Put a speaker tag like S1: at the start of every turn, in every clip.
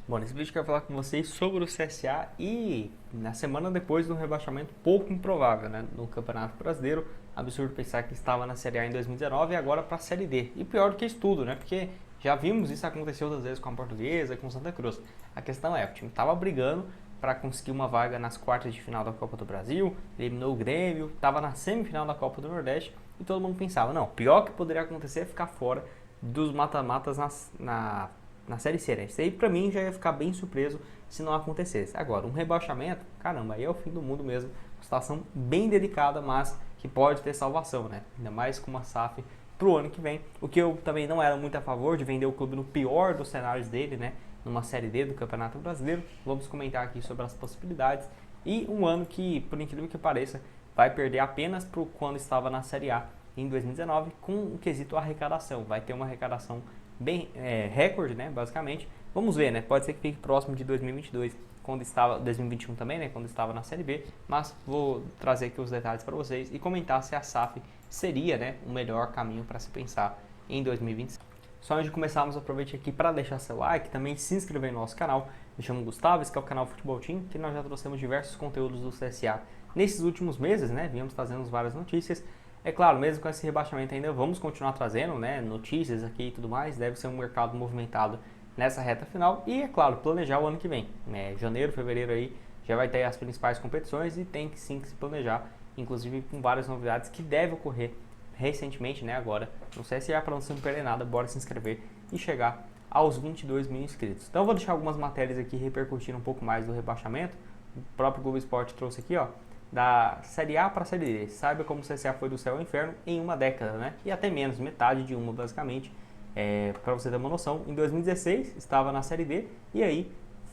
S1: Bom, nesse vídeo eu quero falar com vocês sobre o CSA e na semana depois de um rebaixamento pouco improvável, né, no Campeonato Brasileiro. Absurdo pensar que estava na Série A em 2019 e agora para a Série D. E pior do que isso tudo, né, porque já vimos isso acontecer outras vezes com a Portuguesa, com o Santa Cruz. A questão é, o time estava brigando para conseguir uma vaga nas quartas de final da Copa do Brasil, eliminou o Grêmio, estava na semifinal da Copa do Nordeste e todo mundo pensava, não, o pior que poderia acontecer é ficar fora dos mata-matas na Série C, né? Isso aí pra mim já ia ficar bem surpreso se não acontecesse. Agora, um rebaixamento, caramba, aí é o fim do mundo mesmo. Uma situação bem delicada, mas que pode ter salvação, né? Ainda mais com uma SAF pro ano que vem. O que eu também não era muito a favor de vender o clube no pior dos cenários dele, né? Numa Série D do Campeonato Brasileiro. Vamos comentar aqui sobre as possibilidades. E um ano que, por incrível que pareça, vai perder apenas pro quando estava na Série A em 2019 com o quesito arrecadação. Vai ter uma arrecadação bem recorde, né, basicamente. Vamos ver, né? Pode ser que fique próximo de 2022, quando estava 2021 também, né, quando estava na Série B, mas vou trazer aqui os detalhes para vocês e comentar se a SAF seria, né, o melhor caminho para se pensar em 2025. Só antes de começarmos, aproveite aqui para deixar seu like, também se inscrever no nosso canal. Me chamo Gustavo, esse é o canal Futebol Team, que nós já trouxemos diversos conteúdos do CSA nesses últimos meses, né? Viemos trazendo várias notícias. É claro, mesmo com esse rebaixamento ainda vamos continuar trazendo, né, notícias aqui e tudo mais. Deve ser um mercado movimentado nessa reta final e, é claro, planejar o ano que vem. Janeiro, fevereiro aí já vai ter as principais competições e tem que sim que se planejar, inclusive com várias novidades que devem ocorrer recentemente, né, agora no CSA. Para não se perder nada, bora se inscrever e chegar aos 22 mil inscritos. Então eu vou deixar algumas matérias aqui repercutindo um pouco mais do rebaixamento. O próprio Globo Esporte trouxe aqui, ó, da Série A para a Série D. Saiba como o CSA foi do céu ao inferno em uma década, né? E até menos, metade de uma, basicamente. Para você ter uma noção, em 2016 estava na Série D e aí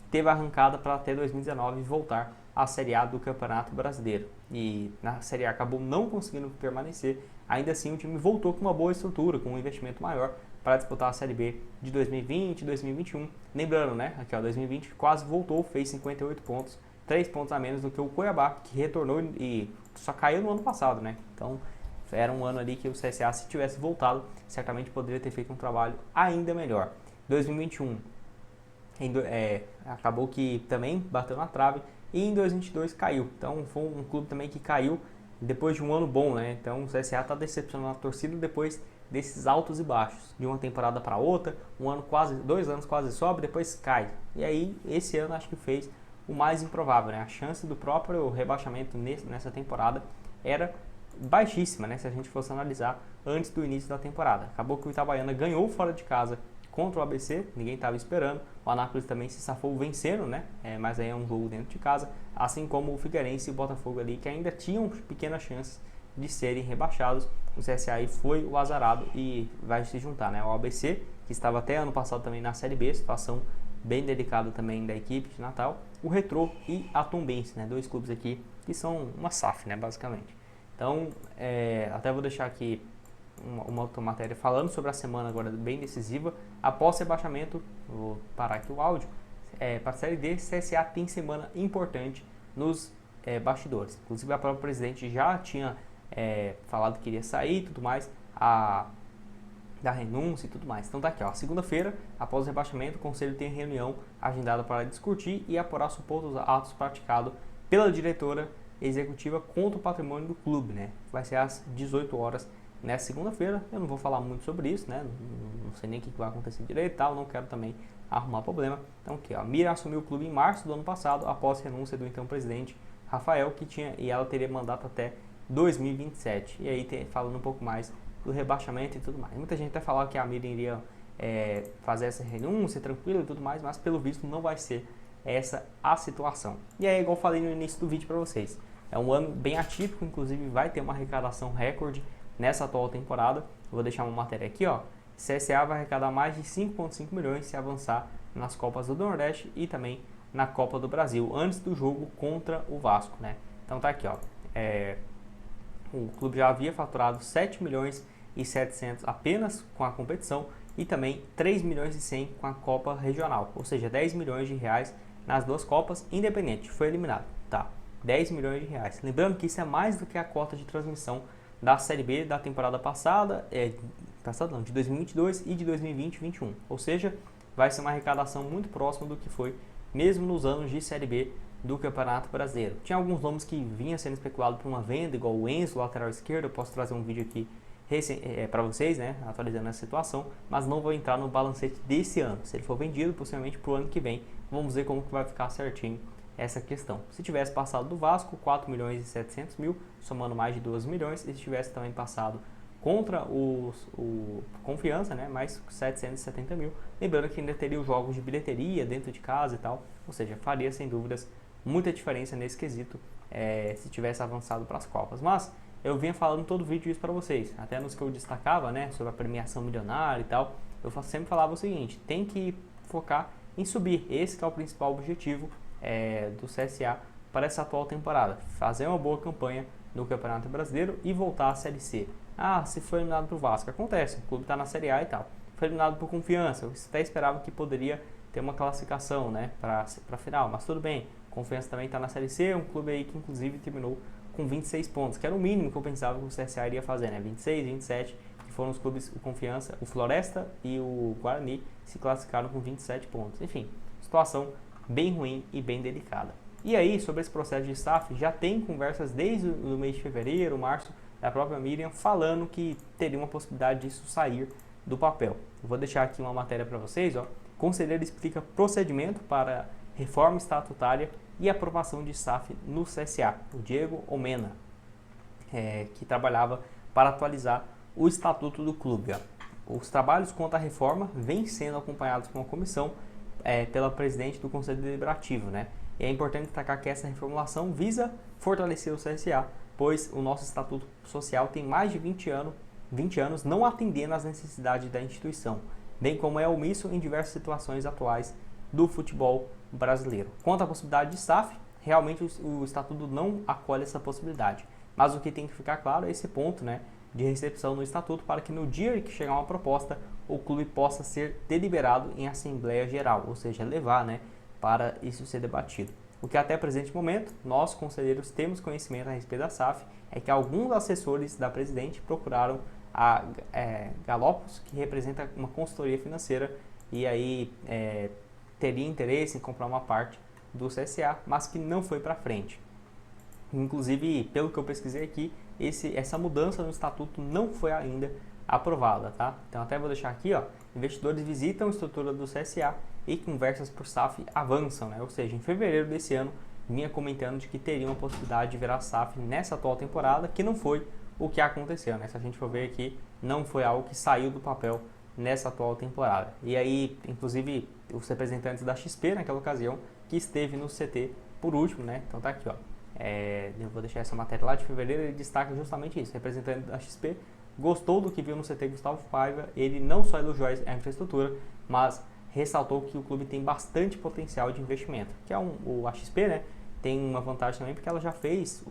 S1: teve a arrancada para até 2019 voltar à Série A do Campeonato Brasileiro. E na Série A acabou não conseguindo permanecer. Ainda assim, o time voltou com uma boa estrutura, com um investimento maior para disputar a Série B de 2020 e 2021. Lembrando, né? Aqui, ó, 2020 quase voltou, fez 58 pontos. 3 pontos a menos do que o Cuiabá, que retornou e só caiu no ano passado, né? Então, era um ano ali que o CSA, se tivesse voltado, certamente poderia ter feito um trabalho ainda melhor. 2021 acabou que também bateu na trave e em 2022 caiu. Então, foi um clube também que caiu depois de um ano bom, né? Então, o CSA está decepcionando a torcida depois desses altos e baixos, de uma temporada para outra, um ano quase, 2 anos quase sobe, depois cai. E aí, esse ano acho que fez o mais improvável, né? A chance do próprio rebaixamento nessa temporada era baixíssima, né? Se a gente fosse analisar antes do início da temporada. Acabou que o Itabaiana ganhou fora de casa contra o ABC, ninguém estava esperando. O Anápolis também se safou vencendo, né? Mas aí é um jogo dentro de casa, assim como o Figueirense e o Botafogo ali, que ainda tinham pequenas chances de serem rebaixados. O CSA aí foi o azarado e vai se juntar, né? O ABC, que estava até ano passado também na Série B, situação bem delicado também da equipe de Natal, o Retrô e a Tombense, né? 2 clubes aqui que são uma SAF, né? Basicamente. Então, até vou deixar aqui uma outra matéria falando sobre a semana agora bem decisiva. Após o rebaixamento, vou parar aqui o áudio, para a Série D, CSA tem semana importante nos bastidores. Inclusive, a própria presidente já tinha falado que iria sair e tudo mais, da renúncia e tudo mais. Então tá aqui, ó, segunda-feira, após o rebaixamento, o Conselho tem reunião agendada para discutir e apurar supostos atos praticados pela diretora executiva contra o patrimônio do clube, né? Vai ser às 18 horas nessa segunda-feira. Eu não vou falar muito sobre isso, né? Não sei nem o que vai acontecer direito e tal, não quero também arrumar problema. Então aqui, ó, Mira assumiu o clube em março do ano passado, após a renúncia do então presidente Rafael, e ela teria mandato até 2027. E aí falando um pouco mais do rebaixamento e tudo mais. Muita gente até falava que a Miriam iria fazer essa renúncia tranquila e tudo mais, mas pelo visto não vai ser essa a situação. E aí, igual eu falei no início do vídeo para vocês, é um ano bem atípico, inclusive vai ter uma arrecadação recorde nessa atual temporada. Eu vou deixar uma matéria aqui, ó. CSA vai arrecadar mais de 5,5 milhões se avançar nas Copas do Nordeste e também na Copa do Brasil, antes do jogo contra o Vasco, né? Então tá aqui, ó. O clube já havia faturado 7 milhões e 700 apenas com a competição e também 3 milhões e 100 com a Copa Regional, ou seja, 10 milhões de reais nas 2 Copas, independente, foi eliminado, tá? 10 milhões de reais. Lembrando que isso é mais do que a cota de transmissão da Série B da temporada passada, de 2022 e de 2020-21, ou seja, vai ser uma arrecadação muito próxima do que foi mesmo nos anos de Série B do Campeonato Brasileiro. Tinha alguns nomes que vinham sendo especulados por uma venda, igual o Enzo, lateral esquerdo. Eu posso trazer um vídeo aqui para vocês, né, atualizando a situação, mas não vou entrar no balancete desse ano. Se ele for vendido, possivelmente para o ano que vem, vamos ver como que vai ficar certinho essa questão. Se tivesse passado do Vasco, 4 milhões e 700 mil, somando mais de 12 milhões, e se tivesse também passado contra o Confiança, né, mais 770 mil, lembrando que ainda teria os jogos de bilheteria dentro de casa e tal, ou seja, faria sem dúvidas muita diferença nesse quesito se tivesse avançado para as Copas. Mas eu vinha falando todo vídeo isso para vocês, até nos que eu destacava, né, sobre a premiação milionária e tal, eu sempre falava o seguinte: tem que focar em subir, esse que é o principal objetivo do CSA para essa atual temporada, fazer uma boa campanha no Campeonato Brasileiro e voltar à Série C. Ah, se foi eliminado para o Vasco, acontece, o clube está na Série A e tal, foi eliminado por Confiança, eu até esperava que poderia ter uma classificação, né, para a final, mas tudo bem, Confiança também está na Série C, um clube aí que inclusive terminou com 26 pontos, que era o mínimo que eu pensava que o CSA iria fazer, né, 26, 27, que foram os clubes, o Confiança, o Floresta e o Guarani se classificaram com 27 pontos, enfim, situação bem ruim e bem delicada. E aí, sobre esse processo de SAF, já tem conversas desde o mês de fevereiro, março, da própria Miriam, falando que teria uma possibilidade disso sair do papel. Eu vou deixar aqui uma matéria para vocês, ó. Conselheiro explica procedimento para reforma estatutária e aprovação de SAF no CSA. O Diego Omena, que trabalhava para atualizar o estatuto do clube. Ó. Os trabalhos quanto à reforma vêm sendo acompanhados com a comissão pela presidente do Conselho Deliberativo, né? E é importante destacar que essa reformulação visa fortalecer o CSA, pois o nosso estatuto social tem mais de 20 anos não atendendo às necessidades da instituição, bem como é omisso em diversas situações atuais do futebol brasileiro. Quanto à possibilidade de SAF, realmente o estatuto não acolhe essa possibilidade, mas o que tem que ficar claro é esse ponto, né, de recepção no estatuto, para que no dia que chegar uma proposta, o clube possa ser deliberado em Assembleia Geral, ou seja, levar, né, para isso ser debatido. O que até o presente momento, nós conselheiros temos conhecimento a respeito da SAF, é que alguns assessores da presidente procuraram a Galopos, que representa uma consultoria financeira, e aí teria interesse em comprar uma parte do CSA, mas que não foi para frente. Inclusive, pelo que eu pesquisei aqui, essa mudança no estatuto não foi ainda aprovada, tá? Então até vou deixar aqui, ó, investidores visitam a estrutura do CSA e conversas por SAF avançam, né? Ou seja, em fevereiro desse ano, vinha comentando de que teria uma possibilidade de virar SAF nessa atual temporada, que não foi o que aconteceu, né? Se a gente for ver aqui, não foi algo que saiu do papel nessa atual temporada. E aí, inclusive, os representantes da XP naquela ocasião, que esteve no CT por último, né? Então tá aqui, ó. Eu vou deixar essa matéria lá de fevereiro, ele destaca justamente isso. O representante da XP gostou do que viu no CT Gustavo Paiva, ele não só elogiou a infraestrutura, mas ressaltou que o clube tem bastante potencial de investimento, que é a XP, né, tem uma vantagem também porque ela já fez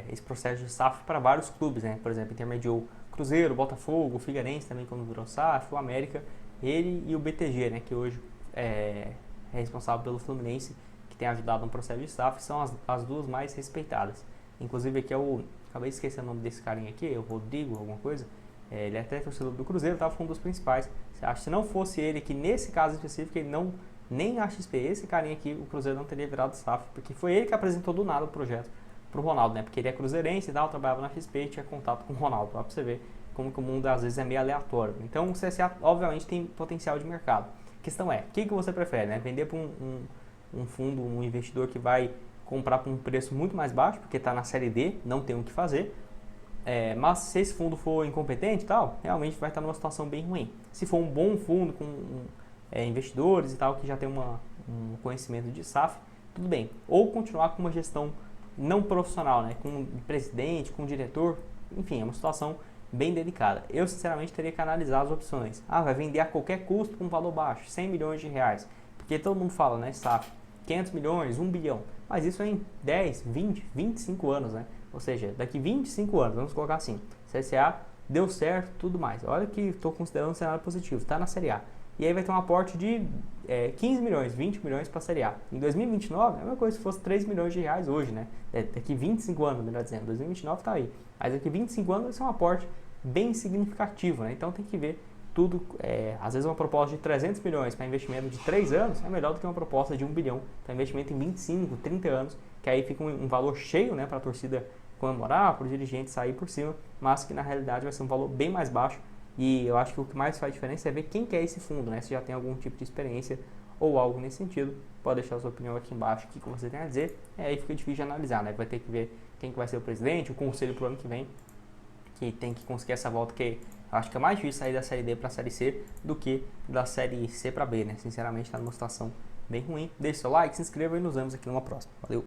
S1: esse processo de SAF para vários clubes, né, por exemplo, intermediou Cruzeiro, Botafogo, o Figueirense também quando virou SAF, o América, ele e o BTG, né, que hoje é responsável pelo Fluminense, que tem ajudado no processo de SAF, são as duas mais respeitadas. Inclusive aqui acabei de esquecer o nome desse carinha aqui, o Rodrigo, alguma coisa, ele é até torcedor do Cruzeiro, foi um dos principais. Se não fosse ele, que nesse caso específico, ele não, nem a XP, esse carinha aqui, o Cruzeiro não teria virado SAF, porque foi ele que apresentou do nada o projeto pro Ronaldo, né? Porque ele é cruzeirense e tal, trabalhava na XP e tinha contato com o Ronaldo, pra você ver como que o mundo às vezes é meio aleatório. Então o CSA obviamente tem potencial de mercado. A questão é, o que você prefere, né? Vender para um fundo, um investidor que vai comprar por um preço muito mais baixo, porque está na série D, não tem o que fazer, mas se esse fundo for incompetente e tal, realmente vai estar numa situação bem ruim. Se for um bom fundo com investidores e tal, que já tem um conhecimento de SAF, tudo bem. Ou continuar com uma gestão não profissional, né? Com um presidente, com um diretor, enfim, é uma situação bem delicada. Eu, sinceramente, teria que analisar as opções. Vai vender a qualquer custo com um valor baixo, 100 milhões de reais. Porque todo mundo fala, né, SAF, 500 milhões, 1 bilhão. Mas isso é em 10, 20, 25 anos, né? Ou seja, daqui 25 anos, vamos colocar assim, CSA deu certo, tudo mais. Olha que estou considerando um cenário positivo, está na Série A. E aí vai ter um aporte de 15 milhões, 20 milhões para a Série A. Em 2029, é a mesma coisa se fosse 3 milhões de reais hoje, né? Daqui 25 anos, melhor dizendo. 2029 está aí. Mas daqui 25 anos vai ser um aporte bem significativo, né? Então tem que ver tudo, às vezes uma proposta de 300 milhões para investimento de 3 anos é melhor do que uma proposta de 1 bilhão para investimento em 25, 30 anos, que aí fica um valor cheio, né, para a torcida comemorar, para o dirigente sair por cima, mas que na realidade vai ser um valor bem mais baixo. E eu acho que o que mais faz diferença é ver quem quer esse fundo, né? Se já tem algum tipo de experiência ou algo nesse sentido. Pode deixar a sua opinião aqui embaixo, o que você tem a dizer. Aí fica difícil de analisar, né? Vai ter que ver quem que vai ser o presidente, o conselho pro ano que vem, que tem que conseguir essa volta, que eu acho que é mais difícil sair da Série D para a Série C do que da Série C para B, né? Sinceramente, está numa situação bem ruim. Deixe seu like, se inscreva e nos vemos aqui numa próxima. Valeu!